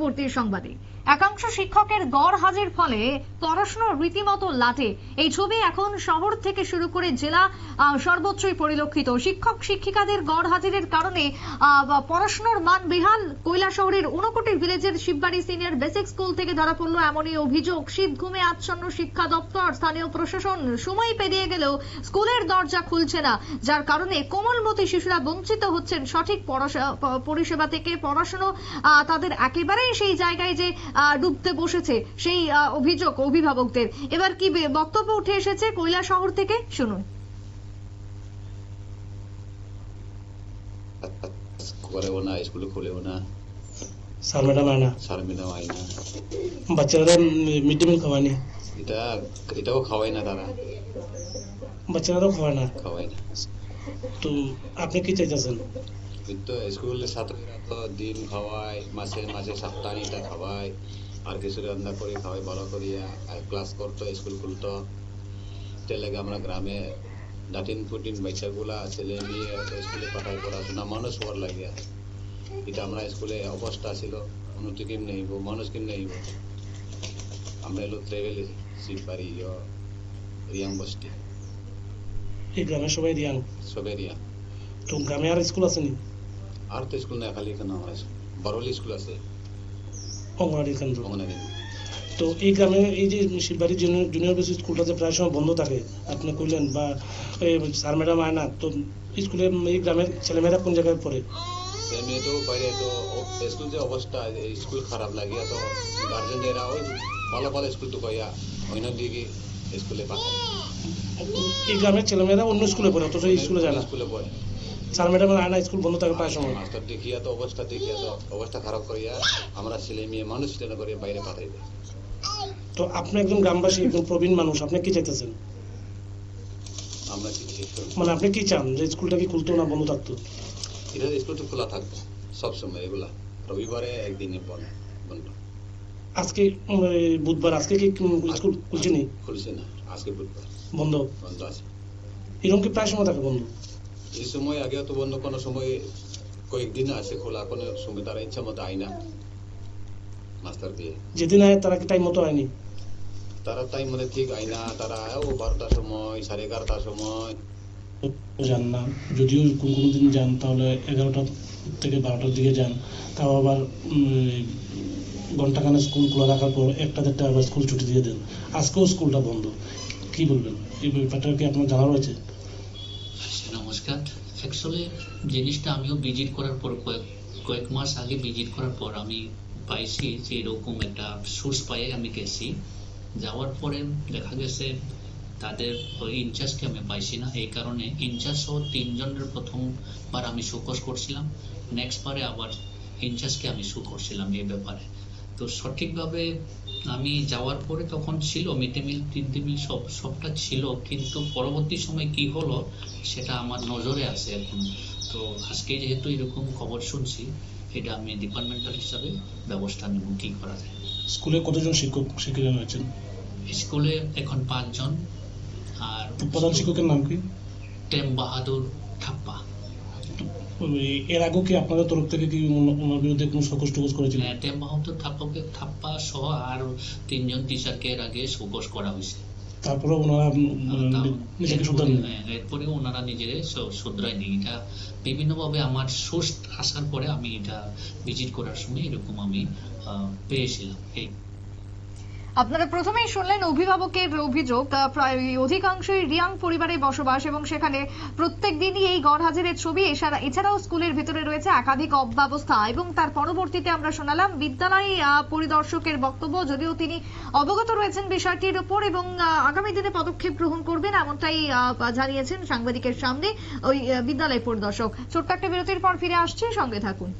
পরবর্তী সংবাদে। একাংশ শিক্ষকের গড় হাজির ফলে পড়াশোনার রীতিমতো লাটে। এই ছবি এখন শহর থেকে শুরু করে জেলা সর্বত্রই পরিলক্ষিত। শিক্ষক শিক্ষিকাদের গড় হাজিরের কারণে পড়াশোনার মান বেহাল। কৈলাসহরের ঊনকোটি ভিলেজের শিববাড়ি সিনিয়র বেসিক স্কুল থেকে ধরা পড়ল এমনই অভিযোগ। শীত ঘুমে আচ্ছন্ন শিক্ষা দপ্তর, স্থানীয় প্রশাসন। সময় পেরিয়ে গেলেও স্কুলের দরজা খুলছে না, যার কারণে কোমলমতি শিশুরা বঞ্চিত হচ্ছেন সঠিক পরিষেবা থেকে। পড়াশোনা তাদের একেবারেই সেই জায়গায় যে ডুবতে বসেছে, সেই অভিযোগ অভিভাবকদের। এবার কি বক্তব্য উঠে এসেছে কৈলাসহর থেকে, শুনুন। স্কুলে খুলেও না, স্যার ম্যাডাম আয় না, বাচ্চারা মিড ডে মিল খাওয়ায়নি, এটাও খাওয়াই না, তারা বাচ্চারাও খাওয়ায় না। তো আপনি কি চাইতেছেন? কিন্তু স্কুলের ছাত্রীরা তো ডিম খাওয়ায়, মাসে মাসে সপ্তাহটা খাওয়ায়, আর কিছু রান্না করে খাওয়াই ভালো করিয়া, আর ক্লাস করতো, স্কুল খুলতো। তার লাগে আমরা গ্রামে ডাটিন ফুটিন বাচ্চাগুলা ছেলে মেয়ে স্কুলে পাঠায়, পড়াশোনা মানুষ হওয়ার লাগিয়া। এটা আমরা স্কুলে অবস্থা ছিল, উন্নতি কেমনি হইব, মানুষ কেমনি হইব। আমরা এলো ট্রেভেল শিববাড়ি রিয়াং বস্তি। এই গ্রামের সবাই রিয়াং? সবাই রিয়াং। তো গ্রামে আর স্কুল আছে নি? আর তো স্কুল না, খালি এখানে আমার বড়লি স্কুল আছে, অঙ্গনারী কেন্দ্র। অঙ্গনারী। তো এই গ্রামে এই যে শিববাড়ি জুনিয়র বেসিক স্কুলটা যে প্রায় সময় বন্ধ থাকে, আপনি কইলেন, বা স্যার ম্যাডাম আয় না, তো স্কুলে এই গ্রামের ছেলেমেয়েরা কোন জায়গায় পড়ে? ছেলেমেয়ে তো বাইরে, তো স্কুল যে অবস্থা, স্কুল খারাপ লাগিয়া তো গার্জেনরা ওই ভালো ভালো স্কুল তো কইয়া অন্য দিকে স্কুলে পাঠায়। এই গ্রামের ছেলেমেয়েরা অন্য স্কুলে পড়ে, অথচ এই স্কুলে যায় না। স্কুলে পড়ে স্যার ম্যাডাম আয় না, স্কুল বন্ধ থাকে প্রায় সময়। মাস্টার দেখিয়া তো অবস্থা খারাপ করিয়া আমরা ছেলে মেয়ে মানুষ ট্রেনে করে বাইরে পাঠাই দেয়। তো আপনি একজন গ্রামবাসী, একজন প্রবীণ মানুষ, আপনি কি চাইতেছেন? আমরা কি মানে আপনি কি চান, যে স্কুলটা কি খুলতো না বন্ধ থাকতো? এটা স্কুল তো খোলা থাকতো সবসময়, এগুলা রবিবারে একদিনে বন্ধ। আজকে বুধবার, আজকে কি স্কুল খুলছে নি? খুলছে না, আজকে বুধবার বন্ধ আছে। এরকম কি প্রায় সময় থাকে বন্ধ? এই সময় আগে তো বন্ধ, কোনো সময় কয়েকদিন আছে খোলা, কোনো সময় তারা ইচ্ছা মতো আয় না মাস্টার দিয়ে। যেদিন আয় তারা কি টাইম মতো হয়নি? তারা টাইম মতো ঠিক আয় না, তারা 12টার সময়, 11:30টার সময় যান না। যদিও কোনো দিন যান তাহলে 11টা থেকে 12টার দিকে যান, তাও আবার ঘন্টাখানে স্কুল খোলা রাখার পর 1টা-1:30 আবার স্কুল ছুটি দিয়ে দেন। আজকেও স্কুলটা বন্ধ, কি বলবেন? এই ব্যাপারটা কি আপনার জানা রয়েছে? নমস্কার। অ্যাকচুয়ালি জিনিসটা আমিও ভিজিট করার পর কয়েক মাস আগে ভিজিট করার পর আমি পাইছি যে এরকম একটা সোর্স পাই। আমি গেছি, যাওয়ার পরে দেখা গেছে তাদের ইনচার্জকে আমি পাইছি না। এই কারণে ইনচার্জ সহ 3 জনের প্রথমবার আমি শোকজ করছিলাম, নেক্সট বারে আবার ইনচার্জকে আমি শো করছিলাম এই ব্যাপারে। তো সঠিকভাবে আমি যাওয়ার পরে তখন ছিল মিড ডে মিল সবটা ছিল, কিন্তু পরবর্তী সময় কি হলো সেটা আমার নজরে আছে এখন। তো আজকে যেহেতু এরকম খবর শুনছি, এটা আমি ডিপার্টমেন্টাল হিসাবে ব্যবস্থা নেব কি করা যায়। স্কুলে কতজন শিক্ষক শিক্ষিকা রয়েছেন? স্কুলে এখন 5 জন। আর প্রধান শিক্ষকের নাম কি? টেম বাহাদুর থাপ্পা। এর আগে কি আপনাদের তরফ থেকে কি ওনার বিরুদ্ধে কোনো শোকজ টোকজ করেছিল? টেম বাহাদুর থাপ্পা সহ আর 3 জন টিচারকে এর আগে শোকজ করা হয়েছে। তারপরে ওনারা নিজেকে শুধরান? এরপরে ওনারা নিজেরা শুধরায়নি। এটা বিভিন্নভাবে আমার সোর্স আসার পরে আমি এটা ভিজিট করার সময় এরকম আমি পেয়েছিলাম। আপনারা প্রথমেই শুনলেন অভিভাবকের অভিযোগ। প্রায় অধিকাংশই রিয়াং পরিবারে বসবাস এবং সেখানে প্রত্যেক দিনই এই গড়হাজিরের ছবি। এছাড়াও স্কুলের ভিতরে রয়েছে একাধিক অব্যবস্থা, এবং তার পরবর্তীতে আমরা শোনালাম বিদ্যালয় পরিদর্শকের বক্তব্য। যদিও তিনি অবগত রয়েছেন বিষয়টির উপর এবং আগামী দিনে পদক্ষেপ গ্রহণ করবেন, এমনটাই জানিয়েছেন সাংবাদিকের সামনে ওই বিদ্যালয় পরিদর্শক। ছোট্ট একটা বিরতির পর ফিরে আসছে, সঙ্গে থাকুন।